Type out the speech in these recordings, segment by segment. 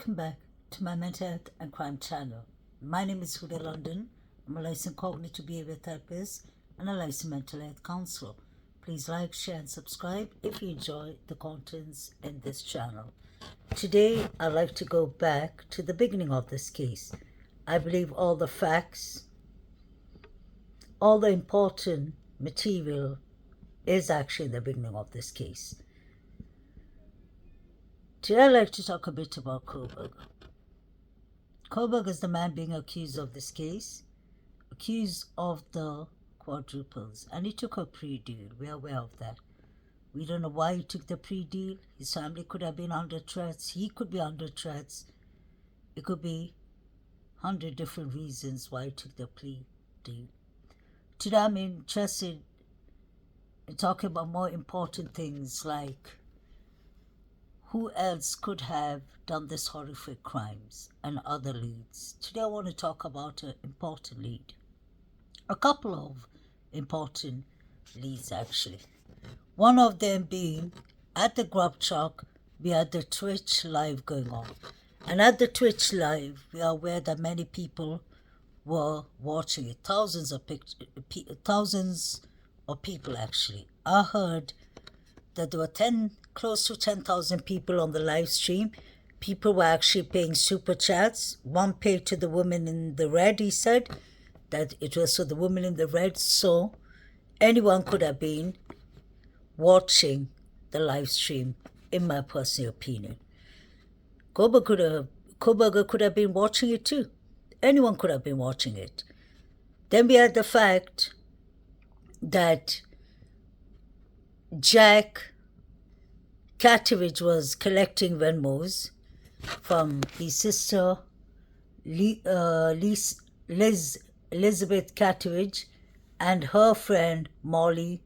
Welcome back to my mental health and crime channel. My name is Huda London. I'm a licensed cognitive behavior therapist and a licensed mental health counselor. Please like, share and subscribe if you enjoy the contents in this channel. Today I'd like to go back to the beginning of this case. I believe all the facts, all the important material is actually the beginning of this case. Today I'd like to talk a bit about Coburg. Coburg is the man being accused of this case, accused of the quadruples, and he took a plea deal. We're aware of that. We don't know why he took the plea deal. His family could have been under threats. He could be under threats. It could be 100 different reasons why he took the plea deal. Today I'm interested in talking about more important things like who else could have done this horrific crimes and other leads. Today I want to talk about an important lead. A couple of important leads actually. One of them being at the Grub truck, we had the Twitch live going on. And at the Twitch live, we are aware that many people were watching it. Thousands of people actually. I heard that there were close to 10,000 people on the live stream. People were actually paying super chats. One paid to the woman in the red, he said, that it was for the woman in the red. So anyone could have been watching the live stream, in my personal opinion. Coburger could have been watching it too. Anyone could have been watching it. Then we had the fact that Jack Katovich was collecting Venmos from his sister Elizabeth Katovich and her friend Molly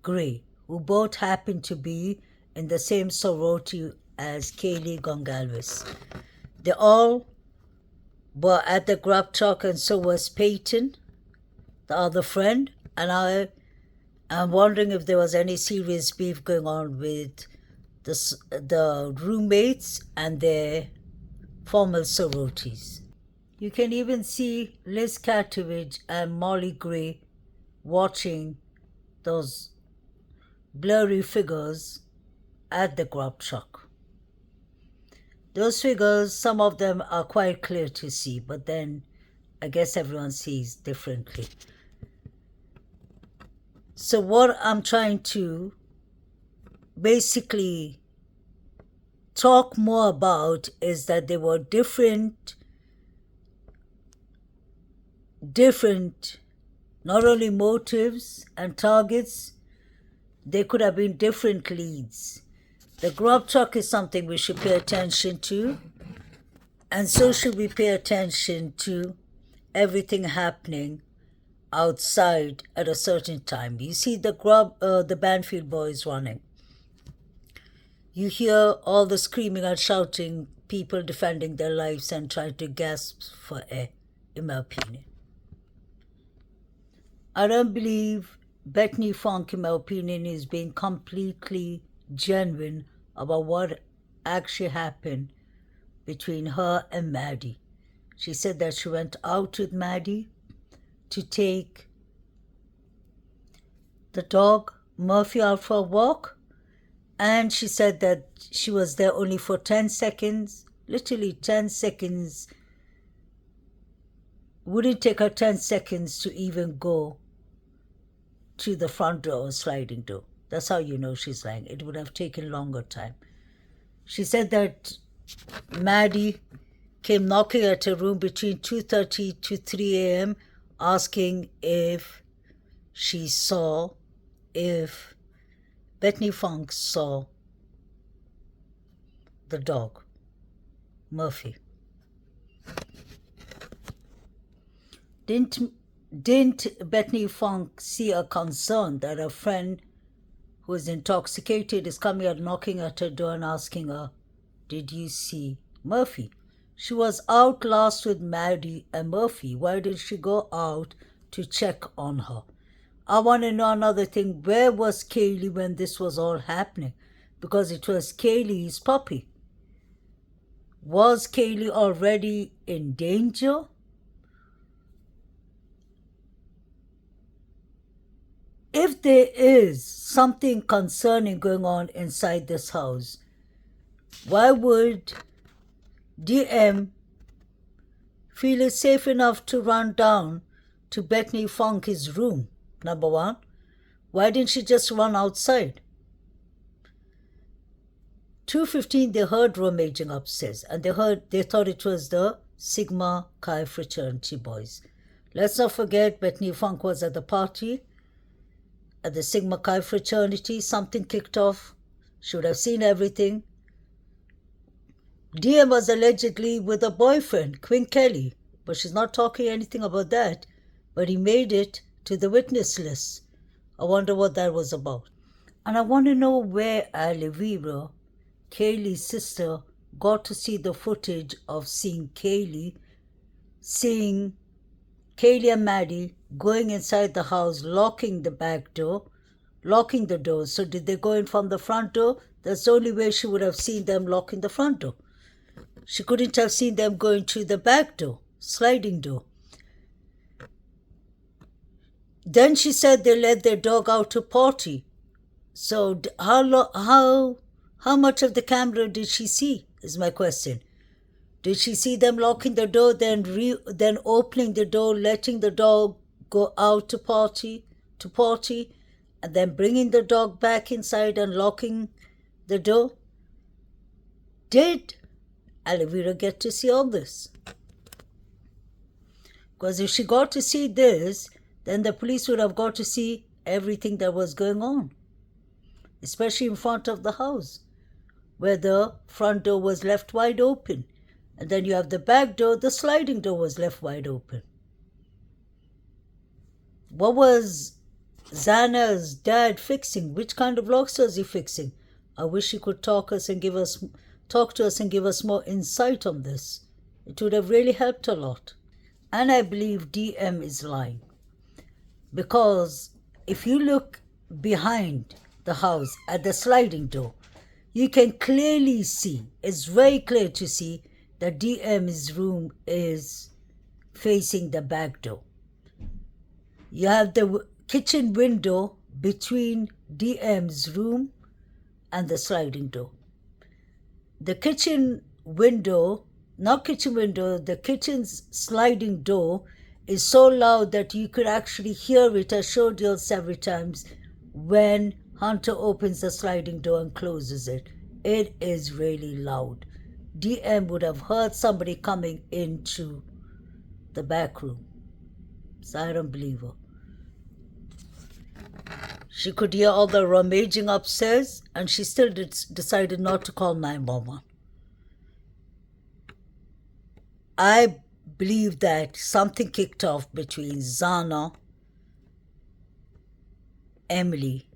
Gray, who both happened to be in the same sorority as Kaylee Gongalves. They all were at the Grub truck, and so was Peyton, the other friend, and I'm wondering if there was any serious beef going on with the roommates and their formal sororities. You can even see Liz Katovich and Molly Gray watching those blurry figures at the Grub truck. Those figures, some of them are quite clear to see, but then I guess everyone sees differently. So what I'm trying to basically talk more about is that there were different, not only motives and targets, there could have been different leads. The Grub truck is something we should pay attention to, and so should we pay attention to everything happening outside at a certain time. You see the Banfield boys running. You hear all the screaming and shouting, people defending their lives and trying to gasp for air, in my opinion. I don't believe Bethany Funk, in my opinion, is being completely genuine about what actually happened between her and Maddie. She said that she went out with Maddie to take the dog Murphy out for a walk, and she said that she was there only for 10 seconds, literally 10 seconds. Wouldn't take her 10 seconds to even go to the front door or sliding door. That's how you know she's lying. It would have taken longer time. She said that Maddie came knocking at her room between 2:30 to 3 a.m. asking if Bethany Funk saw the dog, Murphy. Didn't Bethany Funk see a concern that a friend who is intoxicated is coming and knocking at her door and asking her, "Did you see Murphy?" She was out last with Maddie and Murphy. Why did she go out to check on her? I want to know another thing. Where was Kaylee when this was all happening? Because it was Kaylee's puppy. Was Kaylee already in danger? If there is something concerning going on inside this house, why would DM feel it's safe enough to run down to Bethany Funk's room? Number one. Why didn't she just run outside? 2:15 they heard rummaging upstairs, and they thought it was the Sigma Chi fraternity boys. Let's not forget Bethany Funk was at the party at the Sigma Chi fraternity. Something kicked off. She would have seen everything. DM was allegedly with a boyfriend, Quinn Kelly, but she's not talking anything about that. But he made it to the witness list. I wonder what that was about. And I want to know where Olivia, Kaylee's sister, got to see the footage of seeing Kaylee and Maddie going inside the house, locking the back door, locking the door. So did they go in from the front door? That's the only way she would have seen them locking the front door. She couldn't have seen them going through the back door, sliding door. Then she said they let their dog out to potty. So how much of the camera did she see, is my question. Did she see them locking the door, then opening the door, letting the dog go out to potty, and then bringing the dog back inside and locking the door? Did Olivia get to see all this? Because if she got to see this, then the police would have got to see everything that was going on, especially in front of the house, where the front door was left wide open. And then you have the back door, the sliding door was left wide open. What was Xana's dad fixing? Which kind of locks was he fixing? I wish he could talk to us and give us more insight on this. It would have really helped a lot. And I believe DM is lying. Because if you look behind the house at the sliding door, you can clearly see, it's very clear to see that DM's room is facing the back door. You have the kitchen window between DM's room and the sliding door. The kitchen's sliding door is so loud that you could actually hear it. I showed you several times when Hunter opens the sliding door and closes it. It is really loud. DM would have heard somebody coming into the back room. So I don't believe her. She could hear all the rummaging upstairs, and she still decided not to call 911. I believe that something kicked off between Xana, Emily,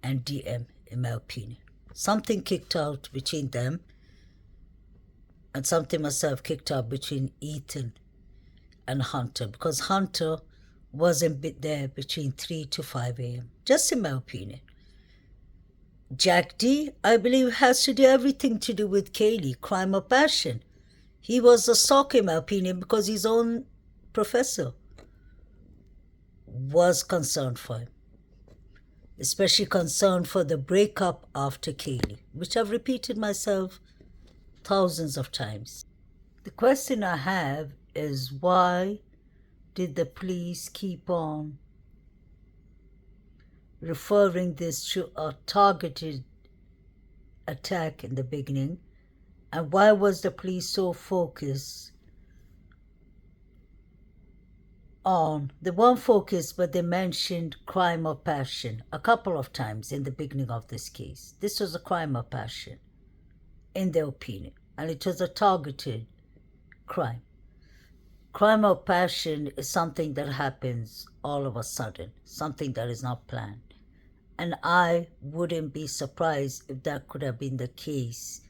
and DM, in my opinion. Something kicked out between them, and something must have kicked out between Ethan and Hunter, because Hunter wasn't there between 3 to 5 a.m., just in my opinion. Jack D, I believe, has to do everything to do with Kaylee, crime or passion. He was a stalker, in my opinion, because his own professor was concerned for him, especially concerned for the breakup after Kaylee, which I've repeated myself thousands of times. The question I have is, why did the police keep on referring this to a targeted attack in the beginning? And why was the police so focused on, they weren't focused, but they mentioned crime or passion a couple of times in the beginning of this case. This was a crime or passion, in their opinion, and it was a targeted crime. Crime or passion is something that happens all of a sudden, something that is not planned. And I wouldn't be surprised if that could have been the case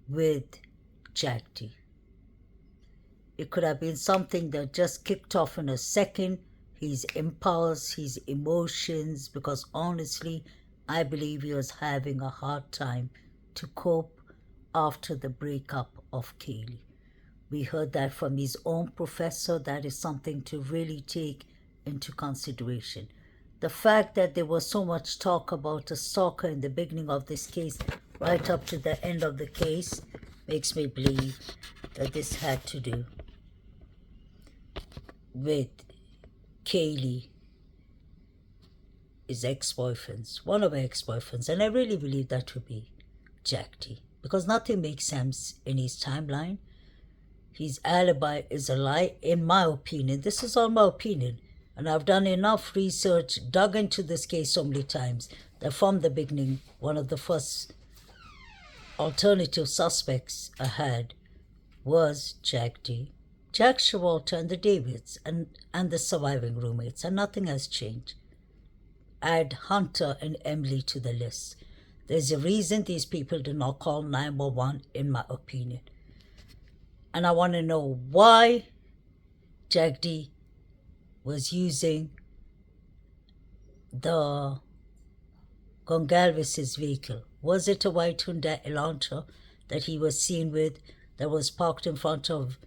with Jack D. It could have been something that just kicked off in a second, his impulse, his emotions, because honestly, I believe he was having a hard time to cope after the breakup of Kaylee. We heard that from his own professor. That is something to really take into consideration. The fact that there was so much talk about a stalker in the beginning of this case, right up to the end of the case, makes me believe that this had to do with Kaylee, his ex-boyfriends, one of her ex-boyfriends, and I really believe that would be Jack D, because nothing makes sense in his timeline. His alibi is a lie, in my opinion. This is all my opinion, and I've done enough research, dug into this case so many times, that from the beginning, one of the first alternative suspects I had was Jack D, Jack Showalter, and the Davids, and the surviving roommates, and nothing has changed. Add Hunter and Emily to the list. There's a reason these people did not call 911, in my opinion. And I want to know why Jack D was using the Gongalves' vehicle. Was it a white Hyundai Elantra that he was seen with, that was parked in front of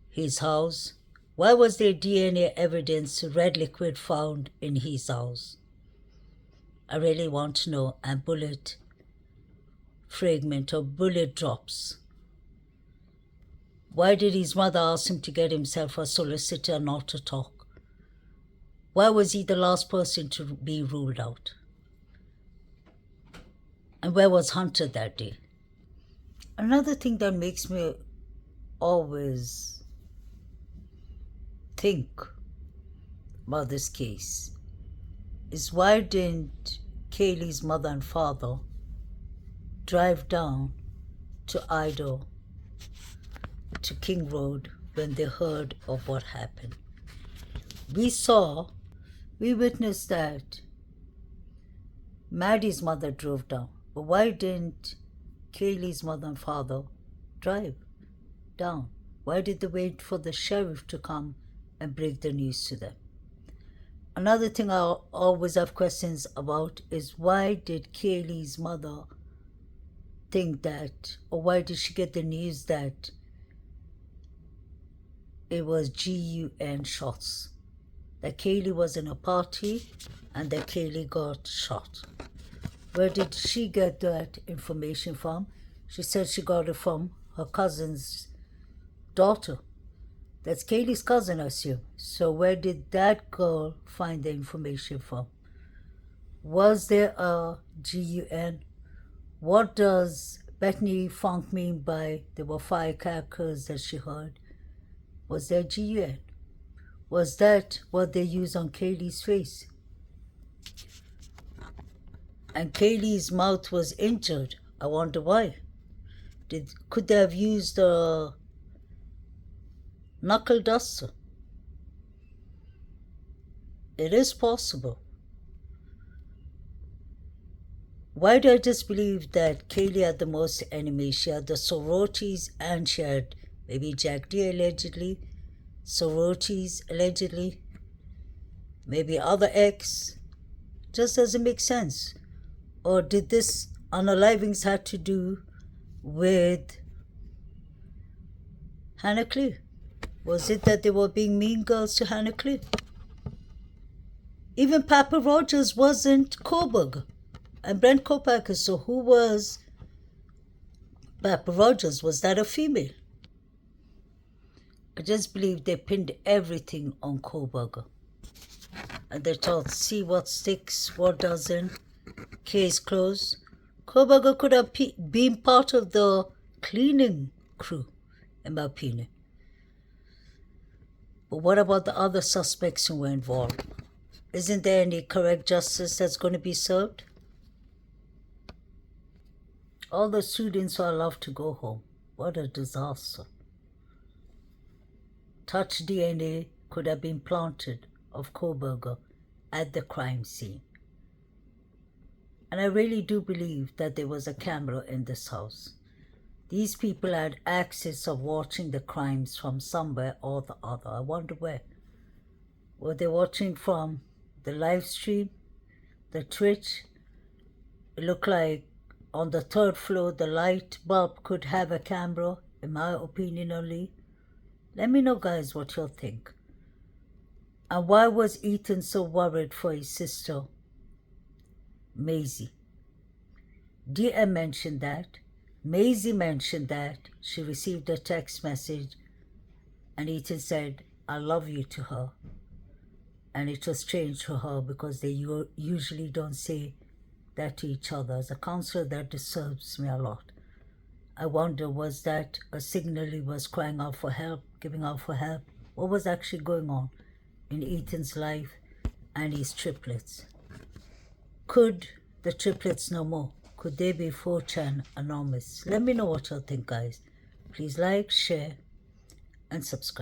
his house? Why was there DNA evidence, red liquid, found in his house? I really want to know. And bullet fragment or bullet drops. Why did his mother ask him to get himself a solicitor not to talk? Why was he the last person to be ruled out? And where was Hunter that day? Another thing that makes me always think about this case is, why didn't Kaylee's mother and father drive down to Idaho, to King Road, when they heard of what happened? We witnessed that Maddie's mother drove down, but why didn't Kaylee's mother and father drive down? Why did they wait for the sheriff to come and break the news to them? Another thing I always have questions about is, why did Kaylee's mother think that, or why did she get the news that it was GUN shots? That Kaylee was in a party and that Kaylee got shot. Where did she get that information from? She said she got it from her cousin's daughter. That's Kaylee's cousin, I assume. So where did that girl find the information from? Was there a GUN? What does Bethany Funk mean by there were firecrackers that she heard? Was there GUN? Was that what they used on Kaylee's face? And Kaylee's mouth was injured. I wonder why. Could they have used a knuckle duster? It is possible. Why do I just believe that Kaylee had the most enemies? She had the sororities, and she had maybe Jack D allegedly, sororities allegedly, maybe other ex. Just doesn't make sense. Or did this unalivings have to do with Hannah Clear? Was it that they were being mean girls to Hannah Clear? Even Papa Rogers wasn't Koberger and Brent Kopacker, so who was Papa Rogers? Was that a female? I just believe they pinned everything on Koberger. And they thought, see what sticks, what doesn't, case closed. Koberger could have been part of the cleaning crew, in my opinion. But what about the other suspects who were involved? Isn't there any correct justice that's going to be served? All the students who are allowed to go home. What a disaster. Touch DNA could have been planted of Koberger at the crime scene. And I really do believe that there was a camera in this house. These people had access of watching the crimes from somewhere or the other. I wonder where. Were they watching from the live stream, the Twitch? It looked like on the third floor the light bulb could have a camera in my opinion only. Let me know, guys, what you'll think. And why was Ethan so worried for his sister, Maisie? DM mentioned that. Maisie mentioned that she received a text message and Ethan said, "I love you" to her. And it was strange to her because they usually don't say that to each other. As a counselor, that disturbs me a lot. I wonder, was that a signal he was crying out for help, giving out for help? What was actually going on in Ethan's life and his triplets? Could the triplets know more? Could they be 4chan anonymous? Let me know what y'all think, guys. Please like, share, and subscribe.